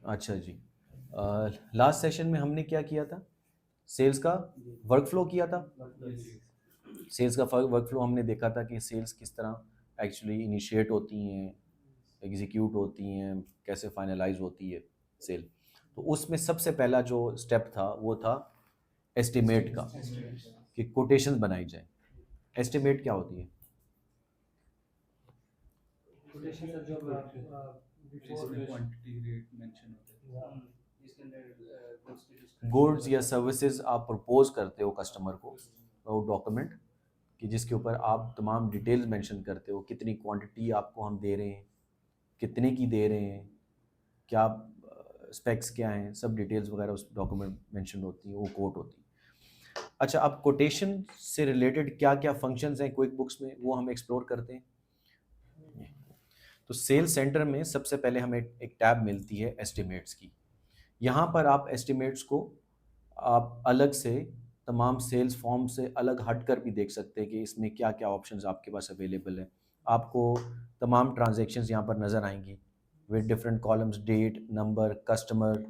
अच्छा जी। Last session में हमने क्या किया था? सेल्स का वर्क फ्लो किया था। सेल्स का वर्क फ्लो हमने देखा था कि सेल्स किस तरह एक्चुअली इनिशिएट होती हैं, एग्जीक्यूट होती हैं, कैसे फाइनलाइज होती है सेल। तो उसमें सबसे पहला जो स्टेप था वो था एस्टिमेट का, कि कोटेशंस बनाई जाए। एस्टिमेट क्या होती है? कोटेशन सर जो बिफोर क्वांटिटी रेट मेंशन होते हैं इसके अंदर गुड्स की डिस्क्रिप्शन गुड्स या सर्विसेज आप प्रपोज करते हो कस्टमर को, वो डॉक्यूमेंट कि जिसके ऊपर आप तमाम डिटेल्स मेंशन करते हो, कितनी क्वांटिटी आपको हम दे रहे हैं, कितने की दे रहे हैं, क्या स्पेक्स क्या हैं, सब डिटेल्स वगैरह उस डॉक्यूमेंट मेंशन होती हैं, वो कोट होती है। अच्छा, अब कोटेशन से रिलेटेड क्या क्या फंक्शंस हैं क्विक बुक्स में, वो हम एक्सप्लोर करते हैं। तो सेल्स सेंटर में सबसे पहले हमें एक टैब मिलती है एस्टिमेट्स की। यहाँ पर आप एस्टिमेट्स को आप अलग से तमाम सेल्स फॉर्म से अलग हट कर भी देख सकते हैं कि इसमें क्या क्या ऑप्शंस आपके पास अवेलेबल है। आपको तमाम ट्रांजैक्शंस यहाँ पर नज़र आएंगी with different columns, date, number, customer,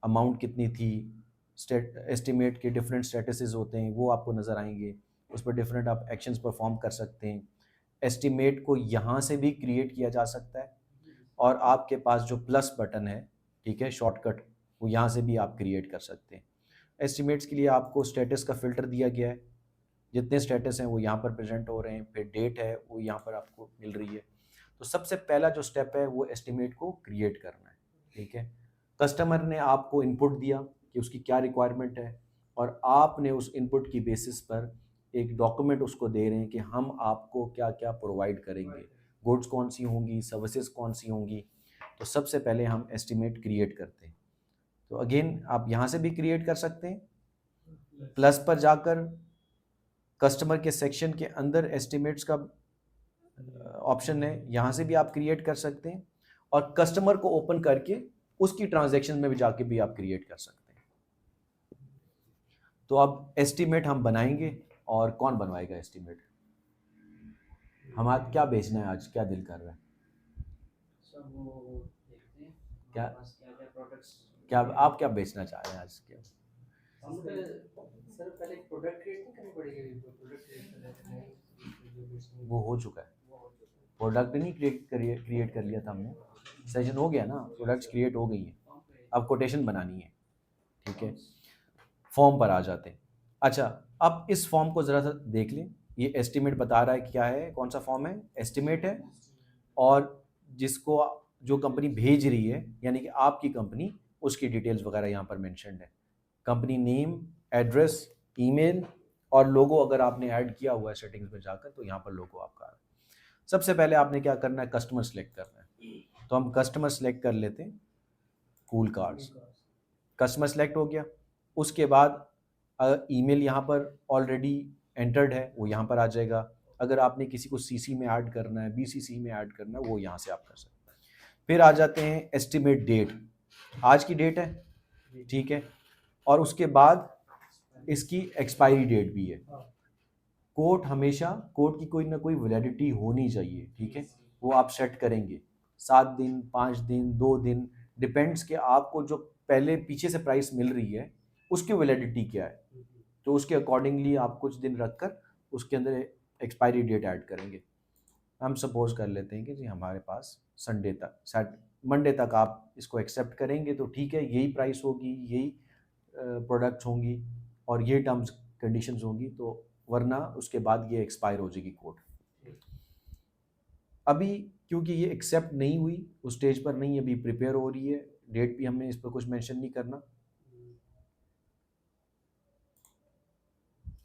amount कितनी थी, स्टेट एस्टिमेट के डिफरेंट स्टेटसेस होते हैं वो आपको नज़र आएंगे। उस पर डिफरेंट आप एक्शंस परफॉर्म कर सकते हैं। एस्टिमेट को यहाँ से भी क्रिएट किया जा सकता है, और आपके पास जो प्लस बटन है, ठीक है, शॉर्टकट, वो यहाँ से भी आप क्रिएट कर सकते हैं। एस्टिमेट्स के लिए आपको स्टेटस का फ़िल्टर दिया गया है, जितने स्टेटस हैं वो यहाँ पर प्रेजेंट हो रहे हैं, फिर डेट है वो यहाँ पर आपको मिल रही है। तो सबसे पहला जो स्टेप है वो एस्टिमेट को क्रिएट करना है, ठीक है। कस्टमर ने आपको इनपुट दिया कि उसकी क्या रिक्वायरमेंट है, और आपने उस इनपुट की बेसिस पर एक डॉक्यूमेंट उसको दे रहे हैं कि हम आपको क्या क्या प्रोवाइड करेंगे, गुड्स कौन सी होंगी, सर्विसेज कौन सी होंगी। तो सबसे पहले हम एस्टिमेट क्रिएट करते हैं। तो अगेन आप यहाँ से भी क्रिएट कर सकते हैं, प्लस पर जाकर कस्टमर के सेक्शन के अंदर एस्टिमेट्स का ऑप्शन है, यहाँ से भी आप क्रिएट कर सकते हैं, और कस्टमर को ओपन करके उसकी ट्रांजैक्शन में भी जाके भी आप क्रिएट कर सकते हैं। तो अब एस्टिमेट हम बनाएंगे, और कौन बनवाएगा एस्टिमेट? हमारा क्या बेचना है आज, क्या दिल कर रहा है? सब वो देखते हैं क्या हमारे पास क्या क्या प्रोडक्ट्स क्या आप क्या बेचना चाह रहे हैं आज? क्या हम सर पहले एक प्रोडक्ट क्रिएट नहीं करनी पड़ेगी प्रोडक्ट क्रिएट कर लेते हैं जो बेचने वो हो चुका है? वो हो चुका है प्रोडक्ट नहीं क्रिएट कर लिया था हमने, सेशन हो गया ना, प्रोडक्ट्स क्रिएट हो गई हैं। अब कोटेशन बनानी है, ठीक है। फॉर्म पर आ जाते हैं। अच्छा, अब इस फॉर्म को ज़रा सा देख लें। ये एस्टिमेट बता रहा है क्या है, कौन सा फॉर्म है, एस्टिमेट है। और जिसको जो कंपनी भेज रही है, यानी कि आपकी कंपनी, उसकी डिटेल्स वगैरह यहाँ पर मेंशन्ड है। कंपनी नेम, एड्रेस, ईमेल, और लोगो अगर आपने ऐड किया हुआ है सेटिंग्स में जाकर तो यहाँ पर लोगो आपका आ रहा है। सबसे पहले आपने क्या करना है, कस्टमर सेलेक्ट करना है। तो हम कस्टमर सेलेक्ट कर लेते हैं, कूल कार्ड्स। कस्टमर सेलेक्ट हो गया। उसके बाद ईमेल यहाँ पर ऑलरेडी एंटर्ड है, वो यहाँ पर आ जाएगा। अगर आपने किसी को सीसी में ऐड करना है, बीसीसी में ऐड करना है, वो यहाँ से आप कर सकते हैं। फिर आ जाते हैं एस्टिमेट डेट, आज की डेट है, ठीक है। और उसके बाद इसकी एक्सपायरी डेट भी है। कोट की कोई ना कोई वैलिडिटी होनी चाहिए, ठीक है। वो आप सेट करेंगे, 7 दिन, 5 दिन, 2 दिन, डिपेंड्स कि आपको जो पहले पीछे से प्राइस मिल रही है उसकी वैलिडिटी क्या है। तो उसके अकॉर्डिंगली आप कुछ दिन रखकर उसके अंदर एक्सपायरी डेट ऐड करेंगे। हम सपोज कर लेते हैं कि जी हमारे पास संडे तक, मंडे तक आप इसको एक्सेप्ट करेंगे तो ठीक है, यही प्राइस होगी, यही प्रोडक्ट्स होंगी, और ये टर्म्स कंडीशंस होंगी। तो वरना उसके बाद ये एक्सपायर हो जाएगी कोड। अभी क्योंकि ये एक्सेप्ट नहीं हुई, उस स्टेज पर नहीं, अभी प्रिपेयर हो रही है, डेट भी हमने इस पर कुछ मेंशन नहीं करना।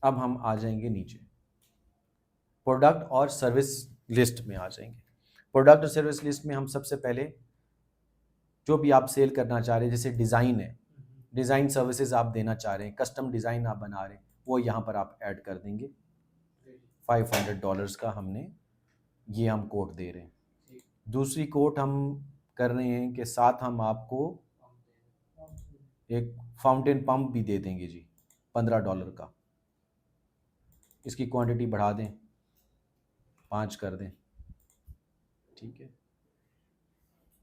अब हम आ जाएंगे नीचे, प्रोडक्ट और सर्विस लिस्ट में आ जाएंगे। प्रोडक्ट और सर्विस लिस्ट में हम सबसे पहले जो भी आप सेल करना चाह रहे हैं, जैसे डिज़ाइन है, डिज़ाइन सर्विसेज आप देना चाह रहे हैं, कस्टम डिज़ाइन आप बना रहे हैं, वो यहाँ पर आप ऐड कर देंगे। $500 का हमने ये हम कोट दे रहे हैं। दूसरी कोट हम कर रहे हैं कि साथ हम आपको एक फाउंटेन पंप भी दे देंगे जी, $15 का। इसकी क्वांटिटी बढ़ा दें, 5 कर दें, ठीक है।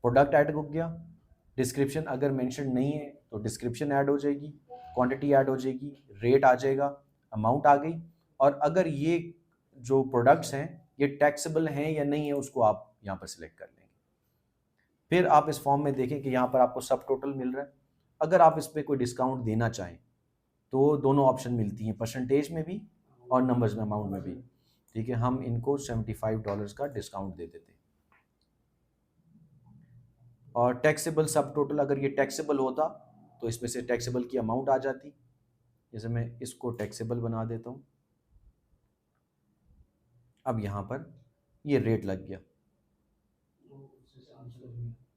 प्रोडक्ट ऐड हो गया, डिस्क्रिप्शन अगर मेंशन नहीं है तो डिस्क्रिप्शन ऐड हो जाएगी, क्वांटिटी ऐड हो जाएगी, रेट आ जाएगा, अमाउंट आ गई। और अगर ये जो प्रोडक्ट्स हैं ये टैक्सेबल हैं या नहीं है उसको आप यहाँ पर सिलेक्ट कर लेंगे। फिर आप इस फॉर्म में देखें कि यहाँ पर आपको सब टोटल मिल रहा है। अगर आप इस पर कोई डिस्काउंट देना चाहें तो दोनों ऑप्शन मिलती हैं, परसेंटेज में भी और नंबर्स में, अमाउंट में भी। ठीक है, हम इनको $75 का डिस्काउंट दे देते हैं। और टैक्सेबल सब टोटल, अगर ये टैक्सेबल होता तो इसमें से टैक्सेबल की अमाउंट आ जाती। जैसे मैं इसको टैक्सेबल बना देता हूँ, अब यहाँ पर ये रेट लग गया।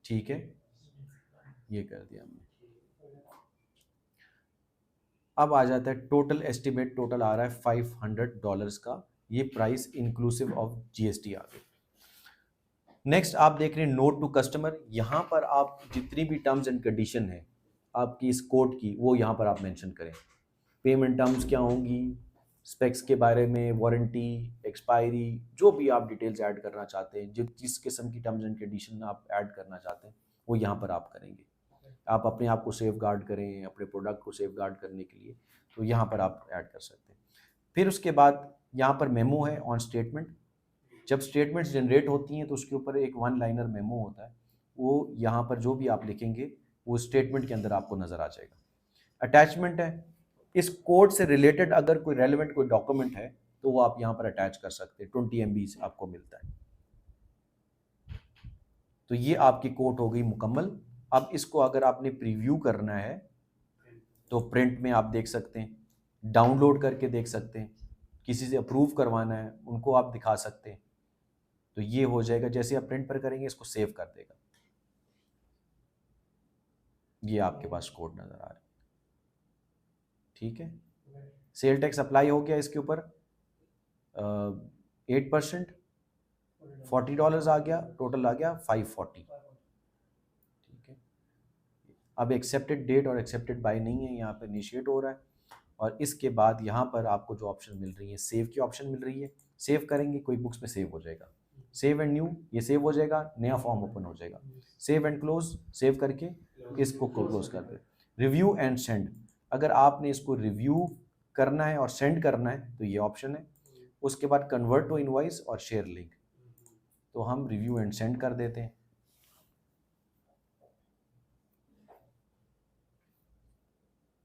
ठीक है, ये कर दिया हमने। अब आ जाता है टोटल एस्टिमेट, टोटल आ रहा है $500 का, ये प्राइस इंक्लूसिव ऑफ जीएसटी आ गई। नेक्स्ट आप देख रहे हैं नोट टू कस्टमर। यहाँ पर आप जितनी भी टर्म्स एंड कंडीशन है आपकी इस कोड की, वो यहाँ पर आप मेंशन करें। पेमेंट टर्म्स क्या होंगी, स्पेक्स के बारे में, वारंटी, एक्सपायरी, जो भी आप डिटेल्स ऐड करना चाहते हैं, जिस किस्म की टर्म्स एंड कंडीशन आप ऐड करना चाहते हैं वो यहाँ पर आप करेंगे। आप अपने आप को सेफ गार्ड करें, अपने प्रोडक्ट को सेफ गार्ड करने के लिए, तो यहाँ पर आप ऐड कर सकते हैं। फिर उसके बाद यहाँ पर मेमो है ऑन स्टेटमेंट। जब स्टेटमेंट्स जनरेट होती हैं तो उसके ऊपर एक 1 लाइनर मेमो होता है, वो यहाँ पर जो भी आप लिखेंगे वो स्टेटमेंट के अंदर आपको नज़र आ जाएगा। अटैचमेंट है, इस कोड से रिलेटेड अगर कोई रेलेवेंट कोई डॉक्यूमेंट है तो वो आप यहाँ पर अटैच कर सकते हैं। 20 MB आपको मिलता है। तो ये आपकी कोड हो गई मुकम्मल। अब इसको अगर आपने प्रीव्यू करना है तो प्रिंट में आप देख सकते हैं, डाउनलोड करके देख सकते हैं, किसी से अप्रूव करवाना है उनको आप दिखा सकते हैं। तो ये हो जाएगा, जैसे आप प्रिंट पर करेंगे इसको सेव कर देगा। ये आपके पास कोड नज़र आ रहा है। ठीक है, सेल टैक्स अप्लाई हो गया इसके ऊपर 8%, $40 आ गया, टोटल आ गया 540। ठीक है, अब एक्सेप्टेड डेट और एक्सेप्टेड बाय नहीं है, यहाँ पर इनिशिएट हो रहा है। और इसके बाद यहाँ पर आपको जो ऑप्शन मिल रही है, सेव की ऑप्शन मिल रही है। सेव करेंगे कोई बुक्स में सेव हो जाएगा, सेव एंड न्यू, ये सेव हो जाएगा, नया फॉर्म ओपन हो जाएगा। सेव एंड क्लोज, सेव करके इसको क्लोज कर दे। रिव्यू एंड सेंड, अगर आपने इसको रिव्यू करना है और सेंड करना है तो ये ऑप्शन है। उसके बाद कन्वर्ट टू इनवॉइस और शेयर लिंक, तो हम रिव्यू एंड सेंड कर देते हैं।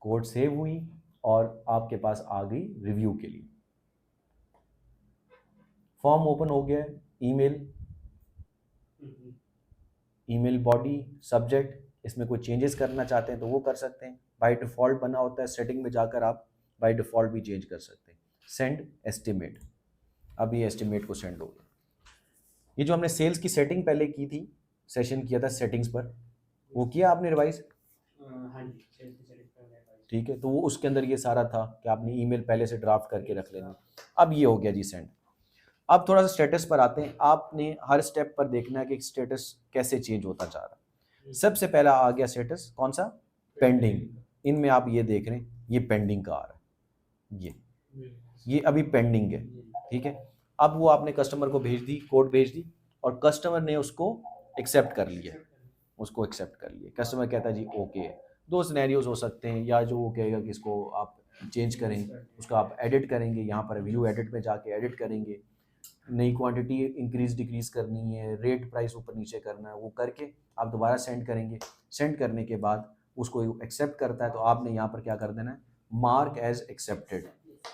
कोड सेव हुई और आपके पास आ गई रिव्यू के लिए। फॉर्म ओपन हो गया है, ईमेल बॉडी, सब्जेक्ट, इसमें कोई चेंजेस करना चाहते हैं तो वो कर सकते हैं। बाय डिफ़ॉल्ट बना होता है, सेटिंग में जाकर आप बाय डिफ़ॉल्ट भी चेंज कर सकते हैं। सेंड एस्टिमेट, अब ये एस्टिमेट को सेंड हो गया। ये जो हमने सेल्स की सेटिंग पहले की थी, सेशन किया था सेटिंग्स पर, वो किया आपने रिवाइज? हाँ जी, सेल्स की सेटिंग पर रिवाइज। ठीक है, तो वो उसके अंदर ये सारा था कि आपने ईमेल पहले से ड्राफ्ट करके रख लेना। अब ये हो गया जी सेंड। अब थोड़ा सा स्टेटस पर आते हैं। आपने हर स्टेप पर देखना है कि स्टेटस कैसे चेंज होता जा रहा है। सबसे पहला आ गया स्टेटस कौन सा, पेंडिंग। इनमें आप ये देख रहे हैं ये पेंडिंग का आ रहा है, ये अभी पेंडिंग है। ठीक है, अब वो आपने कस्टमर को भेज दी, कोड भेज दी और कस्टमर ने उसको एक्सेप्ट कर लिया, उसको एक्सेप्ट कर लिया। कस्टमर कहता है जी ओके। दो सिनेरियोज हो सकते हैं, या जो वो कहेगा कि इसको आप चेंज करें, उसको आप एडिट करेंगे, यहाँ पर व्यू एडिट में जाके एडिट करेंगे, नई क्वांटिटी इंक्रीज डिक्रीज करनी है, रेट प्राइस ऊपर नीचे करना है, वो करके आप दोबारा सेंड करेंगे। सेंड करने के बाद उसको एक्सेप्ट करता है तो आपने यहाँ पर क्या कर देना है, मार्क एज एक्सेप्टेड।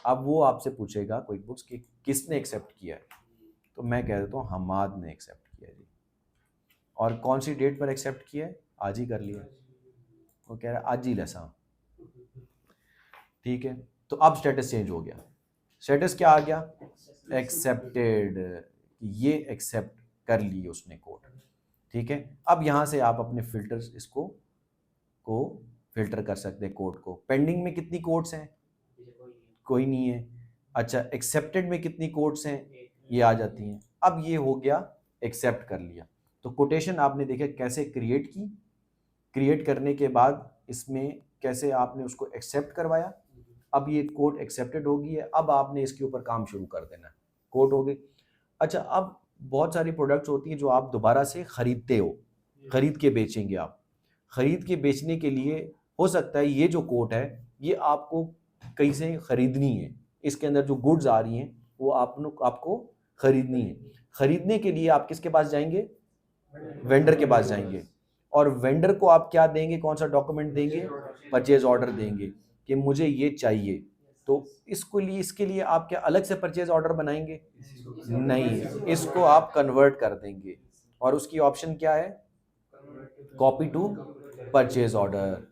अब वो आपसे पूछेगा क्विक बुक्स कि किसने एक्सेप्ट किया है, तो मैं कह देता हूँ हमाद ने एक्सेप्ट किया जी। और कौन सी डेट पर एक्सेप्ट किया है, आज ही कर लिया। वो कह रहा है आज ही लसा। ठीक है, तो अब स्टेटस चेंज हो गया। स्टेटस क्या आ गया, एक्सेप्टेड, ये एक्सेप्ट कर ली उसने कोड। ठीक है, अब यहाँ से आप अपने फिल्टर्स इसको को फिल्टर कर सकते हैं कोड को। पेंडिंग में कितनी कोड्स हैं, कोई नहीं है। अच्छा, एक्सेप्टेड में कितनी कोड्स हैं, ये आ जाती हैं। अब ये हो गया एक्सेप्ट कर लिया। तो कोटेशन आपने देखे कैसे क्रिएट की, क्रिएट करने के बाद इसमें कैसे आपने उसको एक्सेप्ट करवाया। अब ये कोड एक्सेप्टेड हो गई है, अब आपने इसके ऊपर काम शुरू कर देना है। कोड हो गई। अच्छा, अब बहुत सारी प्रोडक्ट्स होती हैं जो आप दोबारा से ख़रीदते हो, ख़रीद के बेचेंगे आप। ख़रीद के बेचने के लिए हो सकता है ये जो कोट है ये आपको कहीं से ख़रीदनी है, इसके अंदर जो गुड्स आ रही हैं वो आपको ख़रीदनी है। ख़रीदने के लिए आप किसके पास जाएंगे? वेंडर के पास जाएंगे, और वेंडर को आप क्या देंगे, कौन सा डॉक्यूमेंट देंगे? परचेज ऑर्डर देंगे कि मुझे ये चाहिए। तो इसके लिए आप क्या अलग से परचेज ऑर्डर बनाएंगे? नहीं, इसको आप कन्वर्ट कर देंगे, और उसकी ऑप्शन क्या है? Copy to purchase order.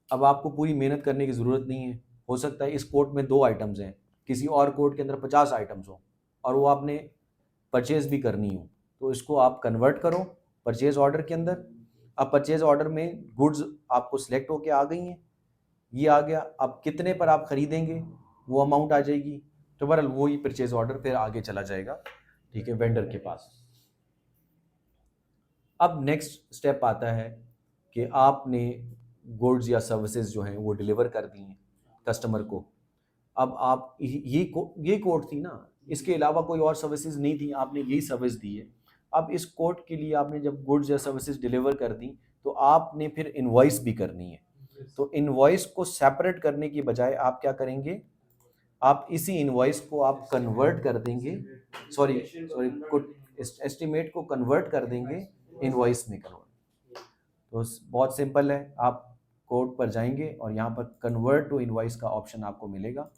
अब आपको पूरी मेहनत करने की ज़रूरत नहीं है। हो सकता है इस कोट में 2 आइटम्स हैं, किसी और कोट के अंदर 50 आइटम्स हो, और वो आपने परचेज भी करनी हो, तो इसको आप कन्वर्ट करो परचेज ऑर्डर के अंदर। अब परचेज ऑर्डर में गुड्स आपको सिलेक्ट होके आ गई हैं, ये आ गया। अब कितने पर आप खरीदेंगे वो अमाउंट आ जाएगी, तो बहरहाल वही परचेज ऑर्डर फिर आगे चला जाएगा, ठीक है, वेंडर के पास। अब नेक्स्ट स्टेप आता है कि आपने गुड्स या सर्विसेज जो हैं वो डिलीवर कर दी हैं कस्टमर को। अब आप ये कोड थी ना, इसके अलावा कोई और सर्विसेज नहीं थी, आपने यही सर्विस दी है। अब इस कोड के लिए आपने जब गुड्स या सर्विसेज डिलीवर कर दी तो आपने फिर इनवॉइस भी करनी है। तो इनवॉइस को सेपरेट करने की बजाय आप क्या करेंगे? आप इसी इनवॉइस को आप कन्वर्ट कर देंगे, सॉरी एस्टिमेट को कन्वर्ट कर देंगे इनवॉइस में कन्वर्ट। तो बहुत सिंपल है, आप कोड पर जाएंगे और यहाँ पर कन्वर्ट टू इनवॉइस का ऑप्शन आपको मिलेगा,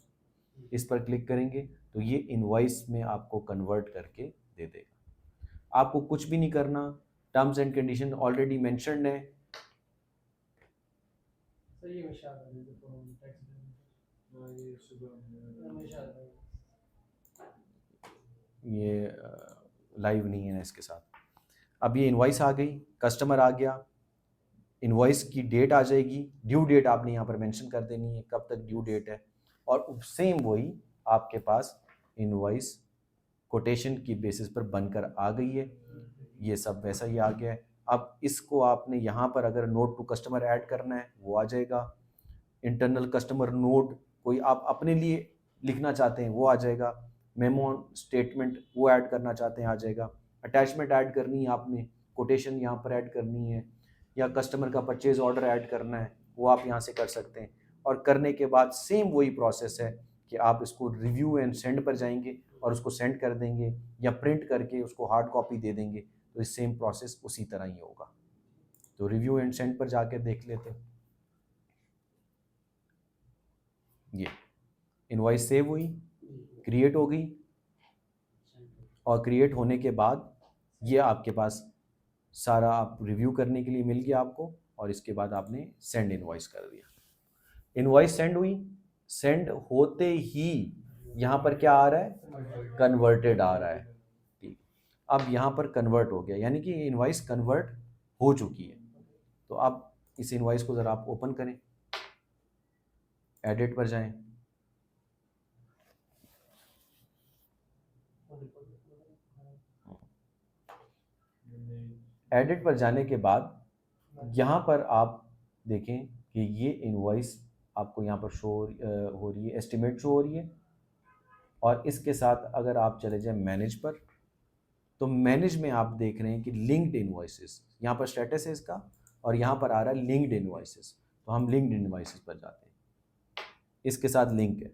इस पर क्लिक करेंगे तो ये इनवॉइस में आपको कन्वर्ट करके दे देगा। आपको कुछ भी नहीं करना, terms and condition already mentioned है। ये लाइव नहीं है ना इसके साथ। अब ये इनवॉइस आ गई, कस्टमर आ गया, इनवॉइस की डेट आ जाएगी, ड्यू डेट आपने यहाँ पर मेंशन कर देनी है, कब तक ड्यू डेट है, और सेम वही आपके पास इनवॉइस कोटेशन की बेसिस पर बनकर आ गई है। ये सब वैसा ही आ गया है। अब इसको आपने यहाँ पर अगर नोट टू कस्टमर ऐड करना है वो आ जाएगा, इंटरनल कस्टमर नोट कोई आप अपने लिए लिखना चाहते हैं वो आ जाएगा, मेमो स्टेटमेंट वो ऐड करना चाहते हैं आ जाएगा, अटैचमेंट ऐड करनी है आपने, कोटेशन यहाँ पर ऐड करनी है, या कस्टमर का परचेज ऑर्डर ऐड करना है वो आप यहाँ से कर सकते हैं। और करने के बाद सेम वही प्रोसेस है कि आप इसको रिव्यू एंड सेंड पर जाएंगे और उसको सेंड कर देंगे, या प्रिंट करके उसको हार्ड कॉपी दे देंगे, तो इस सेम प्रोसेस उसी तरह ही होगा। तो रिव्यू एंड सेंड पर जाकर देख लेते हैं। ये इनवॉइस सेव हुई, क्रिएट हो गई, और क्रिएट होने के बाद ये आपके पास सारा आप रिव्यू करने के लिए मिल गया आपको, और इसके बाद आपने सेंड इनवॉइस कर दिया। इनवॉइस सेंड हुई, सेंड होते ही यहाँ पर क्या आ रहा है? कन्वर्टेड आ रहा है। ठीक, अब यहाँ पर कन्वर्ट हो गया, यानी कि इनवॉइस कन्वर्ट हो चुकी है। तो अब इस इनवॉइस को ज़रा आप ओपन करें, एडिट पर जाएं, एडिट पर जाने के बाद यहाँ पर आप देखें कि ये इनवॉइस आपको यहाँ पर शो हो रही है, एस्टिमेट शो हो रही है। और इसके साथ अगर आप चले जाएं मैनेज पर, तो मैनेज में आप देख रहे हैं कि लिंक्ड इनवॉइसेस, यहाँ पर स्टेटस है इसका, और यहाँ पर आ रहा है लिंक्ड इनवॉइसेस। तो हम लिंक्ड इनवॉइसेस पर जाते हैं, इसके साथ लिंक है।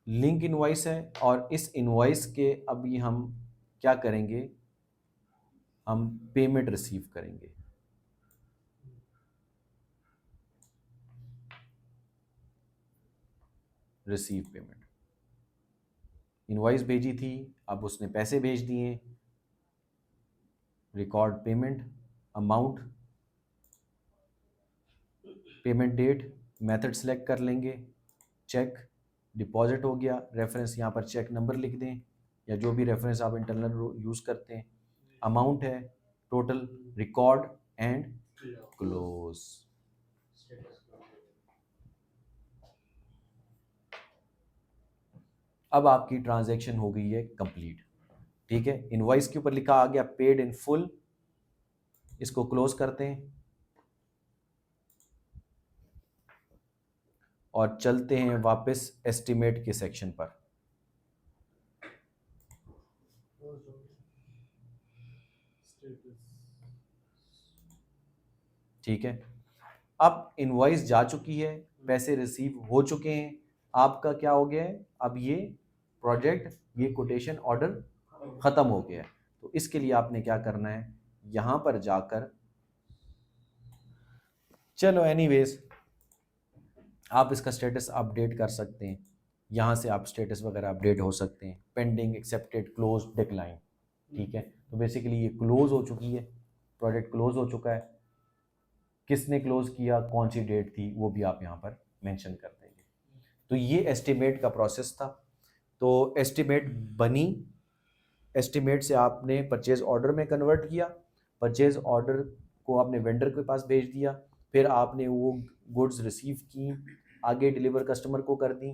लिंक इनवॉइस है, और इस इनवॉइस के अभी हम क्या करेंगे? हम पेमेंट रिसीव करेंगे। रिसीव पेमेंट, इनवॉइस भेजी थी, अब उसने पैसे भेज दिए, record payment, amount, payment date, method select कर लेंगे, चेक, डिपॉजिट हो गया, रेफरेंस यहाँ पर चेक नंबर लिख दें, या जो भी रेफरेंस आप इंटरनल यूज़ करते हैं, अमाउंट है, टोटल, रिकॉर्ड एंड क्लोज। अब आपकी ट्रांजैक्शन हो गई है कंप्लीट, ठीक है। इनवॉइस के ऊपर लिखा आ गया पेड इन फुल, इसको क्लोज करते हैं। और चलते हैं वापस एस्टिमेट के सेक्शन पर। ठीक है, अब इनवॉइस जा चुकी है, पैसे रिसीव हो चुके हैं, आपका क्या हो गया है, अब ये प्रोजेक्ट, ये कोटेशन ऑर्डर ख़त्म हो गया है। तो इसके लिए आपने क्या करना है, यहाँ पर जाकर, चलो एनीवेज आप इसका स्टेटस अपडेट कर सकते हैं, यहाँ से आप स्टेटस वगैरह अपडेट हो सकते हैं, पेंडिंग, एक्सेप्टेड, क्लोज, डिक्लाइन। ठीक है, तो बेसिकली ये क्लोज हो चुकी है, प्रोजेक्ट क्लोज हो चुका है। किसने क्लोज किया, कौन सी डेट थी, वो भी आप यहाँ पर मेंशन कर देंगे। तो ये एस्टिमेट का प्रोसेस था। तो एस्टिमेट बनी, एस्टिमेट से आपने परचेज ऑर्डर में कन्वर्ट किया, परचेज ऑर्डर को आपने वेंडर के पास भेज दिया, फिर आपने वो गुड्स रिसीव की, आगे डिलीवर कस्टमर को कर दी,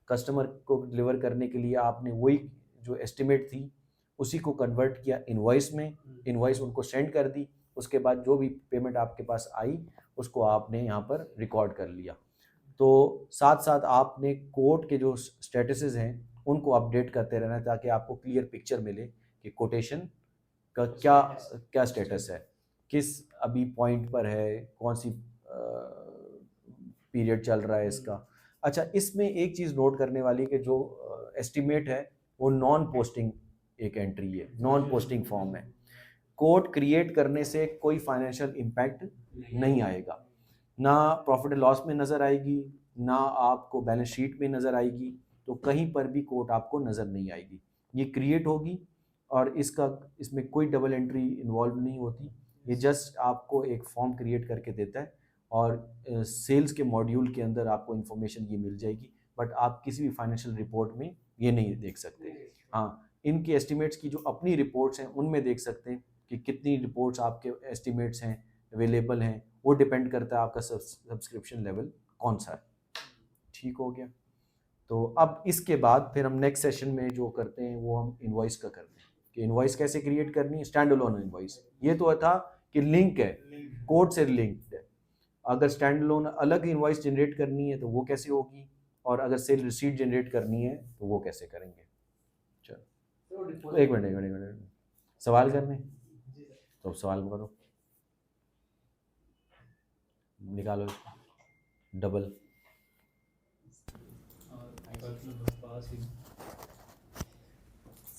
कस्टमर को डिलीवर करने के लिए आपने वही जो एस्टिमेट थी उसी को कन्वर्ट किया इनवॉइस में, इनवॉइस उनको सेंड कर दी, उसके बाद जो भी पेमेंट आपके पास आई उसको आपने यहाँ पर रिकॉर्ड कर लिया। तो साथ साथ आपने कोर्ट के जो स्टेटसेस हैं उनको अपडेट करते रहना है ताकि आपको क्लियर पिक्चर मिले कि कोटेशन का क्या क्या स्टेटस है, किस अभी पॉइंट पर है, कौन सी पीरियड चल रहा है इसका। अच्छा, इसमें एक चीज़ नोट करने वाली कि जो एस्टिमेट है वो नॉन पोस्टिंग एक एंट्री है, नॉन पोस्टिंग फॉर्म है। कोड क्रिएट करने से कोई फाइनेंशियल इम्पैक्ट नहीं आएगा, ना प्रॉफिट एंड लॉस में नज़र आएगी, ना आपको बैलेंस शीट में नज़र आएगी, तो कहीं पर भी कोड आपको नज़र नहीं आएगी। ये क्रिएट होगी और इसमें कोई डबल एंट्री इन्वॉल्व नहीं होती, ये जस्ट आपको एक फॉर्म क्रिएट करके देता है और सेल्स के मॉड्यूल के अंदर आपको इन्फॉर्मेशन ये मिल जाएगी, बट आप किसी भी फाइनेंशियल रिपोर्ट में ये नहीं देख सकते। हाँ, इनके एस्टिमेट्स की जो अपनी रिपोर्ट्स हैं उनमें देख सकते हैं कि कितनी रिपोर्ट्स आपके एस्टिमेट्स हैं अवेलेबल हैं, वो डिपेंड करता है आपका सब्सक्रिप्शन लेवल कौन सा है। ठीक हो गया। तो अब इसके बाद फिर हम नेक्स्ट सेशन में जो करते हैं वो हम इनवॉइस का करते हैं कि इनवॉइस कैसे क्रिएट करनी है, स्टैंड अलोन इनवॉइस। ये तो था कि लिंक है, कोड से लिंक्ड है। अगर स्टैंड अलोन अलग इनवॉइस जनरेट करनी है तो वो कैसे होगी, और अगर सेल रिसीट जनरेट करनी है तो वो कैसे करेंगे। चलो एक मिनट सवाल करने, तो सवाल करो, निकालो डबल।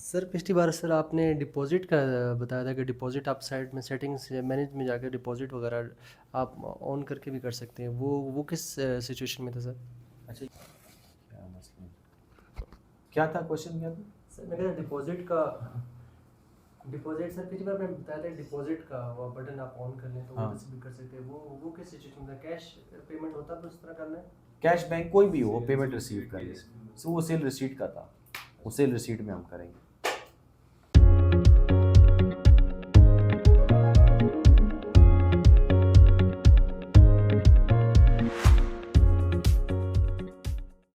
सर पिछली बार सर आपने डिपॉजिट का बताया था कि डिपॉजिट आप साइड में सेटिंग्स मैनेज में जाकर डिपॉजिट वगैरह आप ऑन करके भी कर सकते हैं, वो किस सिचुएशन में था सर? अच्छा, क्या मसला, क्या था क्वेश्चन, क्या था सर मैं कह रहा डिपॉजिट का, डिपॉजिट सर पिछली बार मैंने बताया था डिपॉजिट का वो बटन आप ऑन कर लें तो हाँ। वो भी कर सकते हैं, वो किस सिचुएशन में था? कैश पेमेंट होता तो उस तरह करना है? कैश बैंक कोई भी हो पेमेंट रिसीव कर ले, सो वो सेल रिसीट का था, वो सेल रिसीट में हम करेंगे।